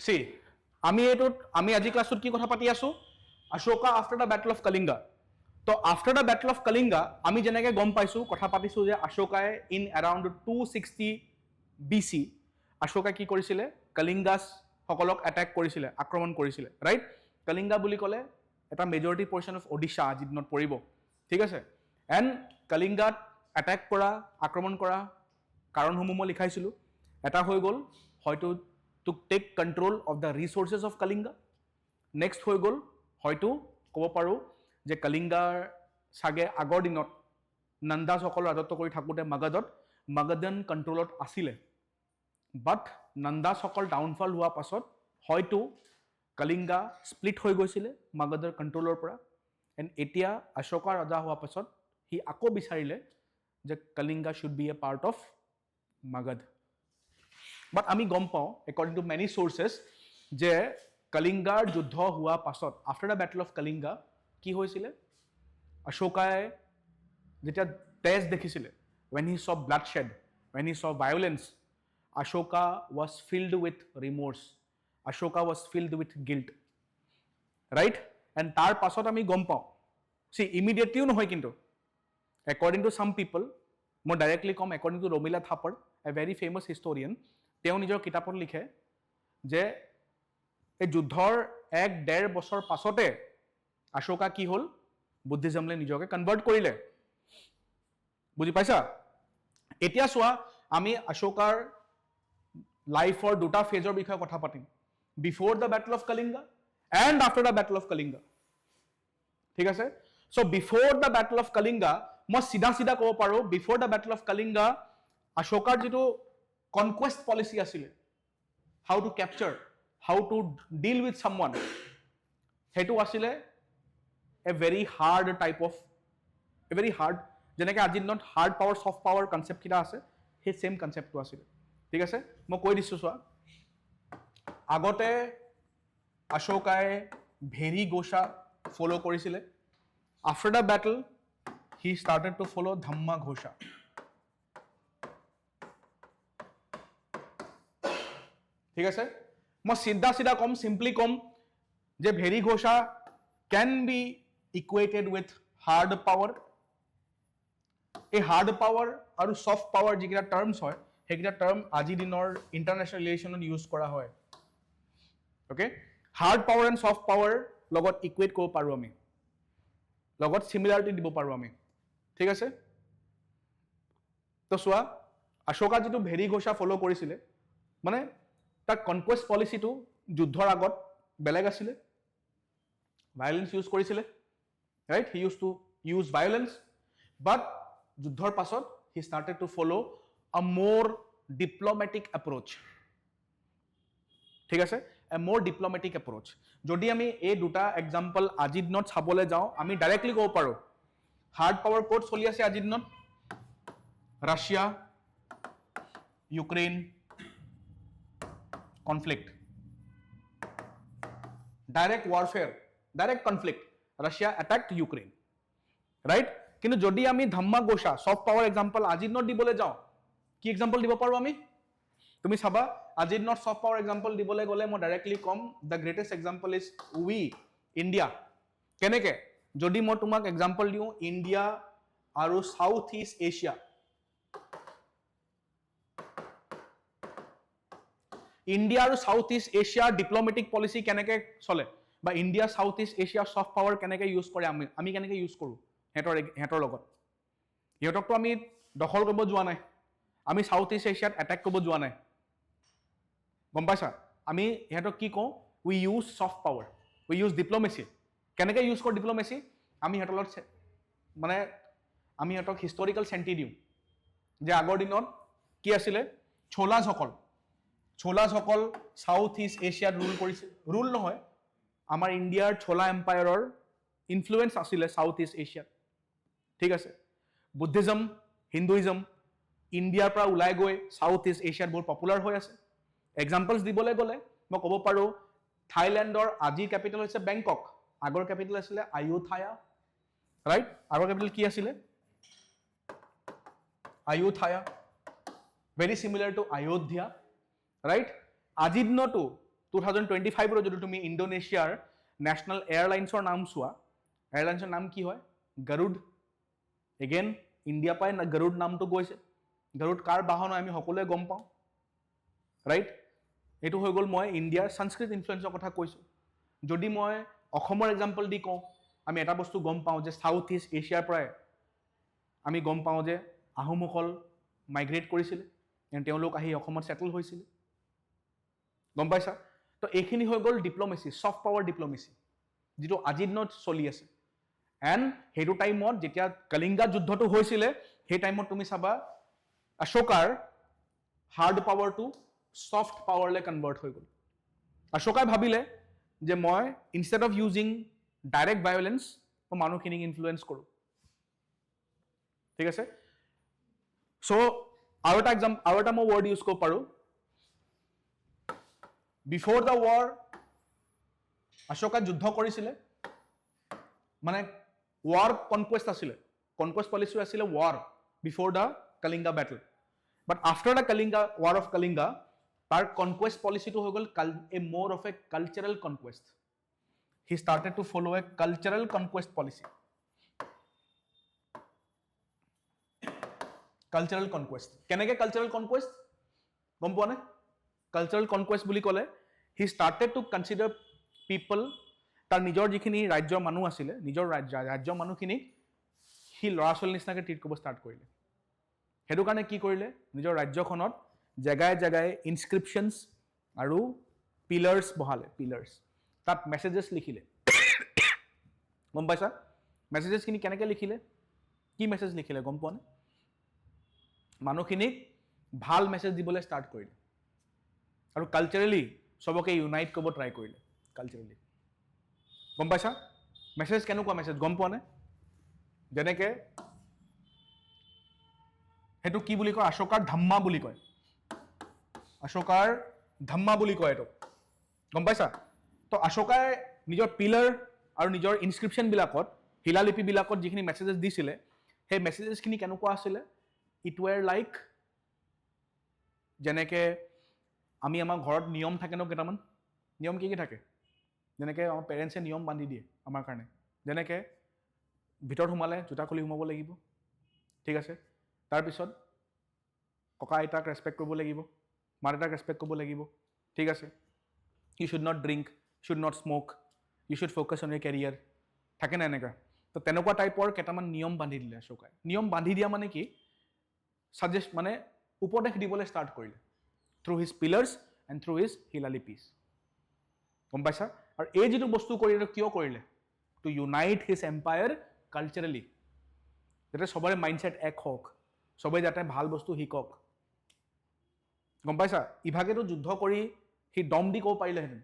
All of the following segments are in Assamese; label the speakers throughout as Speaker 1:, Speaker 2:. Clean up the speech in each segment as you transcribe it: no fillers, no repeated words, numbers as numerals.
Speaker 1: সি আমি আজি ক্লাছত কি কথা পাতি আছো Ashoka after the battle of Kalinga তো after the battle of Kalinga আমি যেনেকৈ গম পাইছো কথা পাতিছো যে অশোকাই ইন এৰাউণ্ড 260 BC অশোকাই কি কৰিছিলে কলিংগাছ সকলক এটেক কৰিছিলে আক্ৰমণ কৰিছিলে ৰাইট কলিংগা বুলি ক'লে এটা মেজৰিটি পৰ্চন অফ ওডিশা আজি দিনত পৰিব ঠিক আছে এণ্ড কলিংগাত এটেক কৰা আক্ৰমণ কৰা কাৰণসমূহ মই লিখাইছিলোঁ এটা হৈ গ'ল হয়তো to take control of the resources of Kalinga. Next হৈ গ'ল হয়তো ক'ব পাৰোঁ যে কলিংগাৰ চাগে আগৰ দিনত নন্দাসকল ৰাজত্ব কৰি থাকোঁতে মাগধন কণ্ট্ৰলত আছিলে বাট নন্দাসকল ডাউনফল হোৱাৰ পাছত হয়তো কলিংগা স্প্লিট হৈ গৈছিলে মাগধৰ কণ্ট্ৰলৰ পৰা এণ্ড এতিয়া অশোকা ৰজা হোৱাৰ পাছত সি আকৌ বিচাৰিলে যে Kalinga should be a part of Magadh but আমি গম পাওঁ একৰ্ডিং টু মেনি চ'ৰ্চেছ যে কলিংগাৰ যুদ্ধ হোৱা পাছত after the battle of Kalinga কি হৈছিলে অশোকাই যেতিয়া তেজ দেখিছিলে when he saw bloodshed when he saw violence Ashoka was filled with remorse Ashoka was filled with guilt right and তাৰ পাছত আমি গম পাওঁ see immediately নহয় কিন্তু according to some people মই directly com according to Romila Thapar a very famous historian তেওঁ নিজৰ কিতাপত লিখে যে এই যুদ্ধৰ 1.5 বছৰ পাছতে অশোকা কি হ'ল বুদ্ধিজমলৈ নিজকে কনভাৰ্ট কৰিলে বুজি পাইছা এতিয়া চোৱা আমি অশোকাৰ লাইফৰ দুটা ফেজৰ বিষয়ে কথা পাতিম before the battle of Kalinga and after the battle of Kalinga ঠিক আছে so before the battle of Kalinga মই সিধা ক'ব পাৰোঁ before the battle of Kalinga অশোকাৰ যিটো conquest policy asile how to capture how to deal with someone hetu asile a very hard type of a very hard jeneke আজি not hard power soft power concept kita ase he same concept to asile ঠিক আছে মই কৈ দিছো সোৱা আগতে অশোকাই ভেৰি গোসা ফলো কৰিছিলে after the battle he started to follow dhamma ghosha ঠিক আছে মই সিধা কম সিম্পলি কম যে ভেৰি ঘোষা can be equated with hard power এই হাৰ্ড পাৱাৰ আৰু সফট পাৱাৰ যিকেইটা টাৰ্মছ হয় সেইকেইটা টাৰ্ম আজি দিনৰ ইণ্টাৰনেশ্যনেল ৰিলেশ্যনত ইউজ কৰা হয় okay hard power and soft power লগত ইকুৱেট কৰিব পাৰোঁ আমি লগত সিমিলাৰিটি দিব পাৰোঁ আমি ঠিক আছে তো চোৱা অশোকা যিটো ভেৰি ঘোষা ফলো কৰিছিলে মানে তাৰ কনকুৱেষ্ট পলিচিটো যুদ্ধৰ আগত বেলেগ আছিলে ভায়োলেন্স ইউজ কৰিছিলে right he use to use violence but যুদ্ধৰ পাছত হি ষ্টাৰ্টেড টু ফলো আ মোৰ ডিপ্ল'মেটিক এপ্ৰ'চ ঠিক আছে এ মোৰ ডিপ্ল'মেটিক এপ্ৰ'চ যদি আমি এই দুটা এক্সাম্পল আজিৰ দিনত চাবলৈ যাওঁ আমি ডাইৰেক্টলি ক'ব পাৰোঁ হাৰ্ড পাৱাৰ ক'ত চলি আছে আজিৰ দিনত Russia Ukraine conflict direct warfare direct conflict Russia attacked Ukraine right কিন্তু যদি আমি ধাম্মা গোসা সফট পাৱাৰ এক্সাম্পল আজি নট দিবলৈ যাওঁ কি এক্সাম্পল দিব পাৰোঁ আমি তুমি চাবা আজি নট সফট পাৱাৰ এক্সাম্পল দিবলৈ গ'লে মই directly com the greatest example is we India কেনেকৈ যদি মই তোমাক এক্সাম্পল দিওঁ ইণ্ডিয়া আৰু সাউথ ইষ্ট এছিয়া ইণ্ডিয়া আৰু সাউথ ইষ্ট এছিয়াৰ ডিপ্ল'মেটিক পলিচি কেনেকৈ চলে বা ইণ্ডিয়া সাউথ ইষ্ট এছিয়াৰ সফট পাৱাৰ কেনেকৈ ইউজ কৰে আমি কেনেকৈ ইউজ কৰোঁ সিহঁতৰ লগত সিহঁতকতো আমি দখল কৰিব যোৱা নাই আমি সাউথ ইষ্ট এছিয়াত এটেক কৰিব যোৱা নাই গম পাইছা আমি সিহঁতক কি কওঁ উই ইউজ সফট পাৱাৰ উই ইউজ ডিপ্ল'মেচি কেনেকৈ ইউজ কৰোঁ ডিপ্ল'মেচি আমি সিহঁতৰ লগত মানে আমি সিহঁতক হিষ্টৰিকেল চেণ্টি দিওঁ যে আগৰ দিনত কি আছিলে ছোলাসকল সাউথ ইষ্ট এছিয়াত ৰুল কৰিছিল ৰুল নহয় আমাৰ ইণ্ডিয়াৰ ছোলা এম্পায়াৰৰ ইনফ্লুৱেঞ্চ আছিলে সাউথ ইষ্ট এছিয়াত ঠিক আছে বুদ্ধিজম হিন্দুইজম ইণ্ডিয়াৰ পৰা ওলাই গৈ সাউথ ইষ্ট এছিয়াত বহুত পপুলাৰ হৈ আছে এক্সাম্পলছ দিবলৈ গ'লে মই ক'ব পাৰোঁ থাইলেণ্ডৰ আজিৰ কেপিটেল হৈছে বেংকক আগৰ কেপিটেল আছিলে আয়ুথায়া ৰাইট আগৰ কেপিটেল কি আছিলে Ayutthaya very similar to Ayodhya right আজিৰ দিনতো 2025 যদি তুমি ইণ্ডোনেছিয়াৰ নেশ্যনেল এয়াৰলাইন্সৰ নাম চোৱা, এয়াৰলাইন্সৰ নাম কি হয়? গৰুড। এগেইন ইণ্ডিয়া পাই গৰুড নামটো গৈছে। গৰুড কাৰ বাহন হয় আমি সকলোৱে গম পাওঁ, ৰাইট? এইটো হৈ গ'ল মই ইণ্ডিয়াৰ সংস্কৃত ইনফ্লুৱেঞ্চৰ কথা কৈছোঁ। যদি মই অসমৰ এক্সাম্পল দি কওঁ, আমি এটা বস্তু গম পাওঁ যে চাউথ ইষ্ট এছিয়াৰ পৰাই আমি গম পাওঁ যে আহোমসকল মাইগ্ৰেট কৰিছিলে, তেওঁলোক আহি অসমত ছেটেল হৈছিলে, গম পাইছা? তো এইখিনি হৈ গ'ল ডিপ্ল'মেচি, ছফ্ট পাৱাৰ ডিপ্ল'মেচি, যিটো আজিৰ দিনত চলি আছে। এণ্ড সেইটো টাইমত যেতিয়া কলিংগা যুদ্ধটো হৈছিলে, সেই টাইমত তুমি চাবা অশোকাৰ হাৰ্ড পাৱাৰটো ছফ্ট পাৱাৰলৈ কনভাৰ্ট হৈ গ'ল। অশোকাই ভাবিলে যে মই instead of using direct violence মই মানুহখিনিক ইনফ্লুৱেঞ্চ কৰোঁ, ঠিক আছে? চ' আৰু এটা মই ৱৰ্ড ইউজ কৰিব পাৰোঁ। বিফৰ দ্য ৱাৰ অশোকা যুদ্ধ কৰিছিলে, মানে ৱাৰ কনকুৱেষ্ট আছিলে, কনকুৱেষ্ট পলিচি আছিলে war before the Kalinga battle. But after the Kalinga war of Kalinga তাৰ কনকুৱেষ্ট পলিচিটো হৈ গ'ল a more of a cultural conquest. He started to follow' a cultural conquest policy. Cultural conquest কেনেকৈ কালচাৰেল কনকুৱেষ্ট গম পোৱা নে? কালচাৰেল কনকুৱেষ্ট বুলি ক'লে হি ষ্টাৰ্টেড টু কনচিডাৰ পিপল, তাৰ নিজৰ যিখিনি ৰাজ্যৰ মানুহ আছিলে, নিজৰ ৰাজ্যৰ মানুহখিনিক সি ল'ৰা ছোৱালীৰ নিচিনাকৈ ট্ৰিট কৰিব ষ্টাৰ্ট কৰিলে। সেইটো কাৰণে কি কৰিলে, নিজৰ ৰাজ্যখনত জেগাই জেগাই ইনস্ক্ৰিপশ্যনছ আৰু পিলাৰ্ছ বহালে, পিলাৰ্ছ। তাত মেছেজেছ লিখিলে, গম পাইছা? মেছেজেছখিনি কেনেকৈ লিখিলে, কি মেছেজ লিখিলে গম পোৱা নে? মানুহখিনিক ভাল মেছেজ দিবলৈ ষ্টাৰ্ট কৰিলে আৰু কালচাৰেলি চবকে ইউনাইট কৰিব ট্ৰাই কৰিলে, কালচাৰেলি, গম পাইছা? মেছেজ কেনেকুৱা মেছেজ গম পোৱা নে? যেনেকৈ সেইটো কি বুলি কয়, অশোকাৰ ধাম্মা বুলি কয়, অশোকাৰ ধাম্মা বুলি কয় এইটো, গম পাইছা? তো অশোকাই নিজৰ পিলাৰ আৰু নিজৰ ইনস্ক্ৰিপশ্যনবিলাকত, শিলালিপিবিলাকত যিখিনি মেছেজেছ দিছিলে, সেই মেছেজেছখিনি কেনেকুৱা আছিলে? ইট ৱেৰ লাইক, যেনেকৈ আমি আমাৰ ঘৰত নিয়ম থাকে ন কেইটামান, নিয়ম কি কি থাকে? যেনেকৈ আমাৰ পেৰেণ্টছে নিয়ম বান্ধি দিয়ে আমাৰ কাৰণে, যেনেকৈ ভিতৰত সোমালে জোতা খুলি সোমাব লাগিব, ঠিক আছে? তাৰপিছত ককা আইতাক ৰেচপেক্ট কৰিব লাগিব, মা দেউতাক ৰেচপেক্ট কৰিব লাগিব, ঠিক আছে? You should not drink, should not smoke, you should focus on your career, থাকে না এনেকুৱা? তো তেনেকুৱা টাইপৰ কেইটামান নিয়ম বান্ধি দিলে অশোকাই। নিয়ম বান্ধি দিয়া মানে কি, ছাজেষ্ট মানে উপদেশ দিবলৈ ষ্টাৰ্ট কৰিলে through his pillars and through his শিলালিপিছ, গম পাইছা? আৰু এই যিটো বস্তু কৰিলে, কিয় কৰিলে? To unite his empire culturally, যাতে চবৰে মাইণ্ডছেট এক হওক, চবেই যাতে ভাল বস্তু শিকক, গম পাইছা? ইভাগেতো যুদ্ধ কৰি সি দম দি ক'ব পাৰিলেহেঁতেন,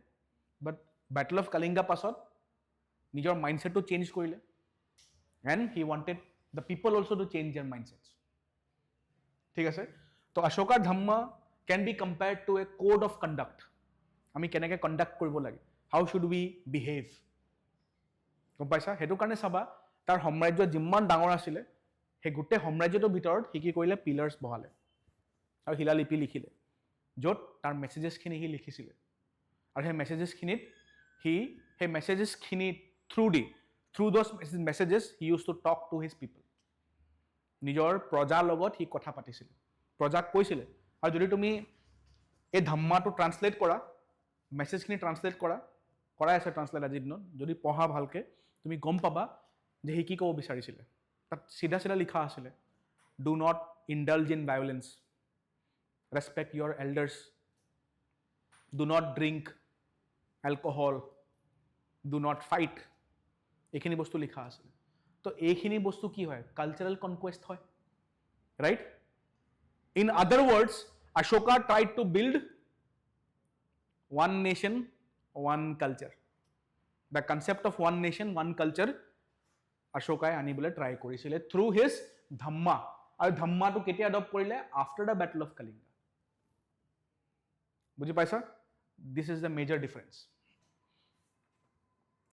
Speaker 1: বাট বেটল অফ কালিংগা পাছত নিজৰ মাইণ্ডছেটটো চেঞ্জ কৰিলে and he wanted the people also' to change their mindsets, ঠিক আছে? তো অশোকাৰ dhamma can be compared to a code of conduct, আমি কেনেকৈ কণ্ডাক্ট কৰিব লাগে, হাউ শুড উই বিহেভ, গম পাইছা? সেইটো কাৰণে চাবা তাৰ সাম্ৰাজ্য যিমান ডাঙৰ আছিলে, সেই গোটেই সাম্ৰাজ্যটোৰ ভিতৰত সি কি কৰিলে, পিলাৰ্ছ বহালে আৰু শিলালিপি লিখিলে, য'ত তাৰ মেছেজেছখিনি সি লিখিছিলে। আৰু সেই মেছেজেছখিনি through those messages he use to talk to his people, নিজৰ প্ৰজাৰ লগত সি কথা পাতিছিলে, প্ৰজাক কৈছিলে। আৰু যদি তুমি এই ধাম্মাটো ট্ৰান্সলেট কৰা, মেছেজখিনি ট্ৰান্সলেট কৰাই আছে ট্ৰান্সলেট আজিৰ দিনত, যদি পঢ়া ভালকৈ তুমি গম পাবা যে সি কি ক'ব বিচাৰিছিলে। তাত চিধা চিধা লিখা আছিলে, do not indulge in violence, respect your elders, do not drink alcohol, do not fight, এইখিনি বস্তু লিখা আছিলে। তো এইখিনি বস্তু কি হয়, কালচাৰেল কনকুৱেষ্ট হয়, right? In other words, Ashoka tried to build one nation one culture, the concept of one nation one culture অশোকাই আনিবলৈ ট্ৰাই কৰিছিলে থ্ৰু হিজ ধাম্মা। আৰু ধাম্মাটো কেতিয়া এডপ্ট কৰিলে? After the battle of Kalinga, বুজি পাইছা? This is the major difference.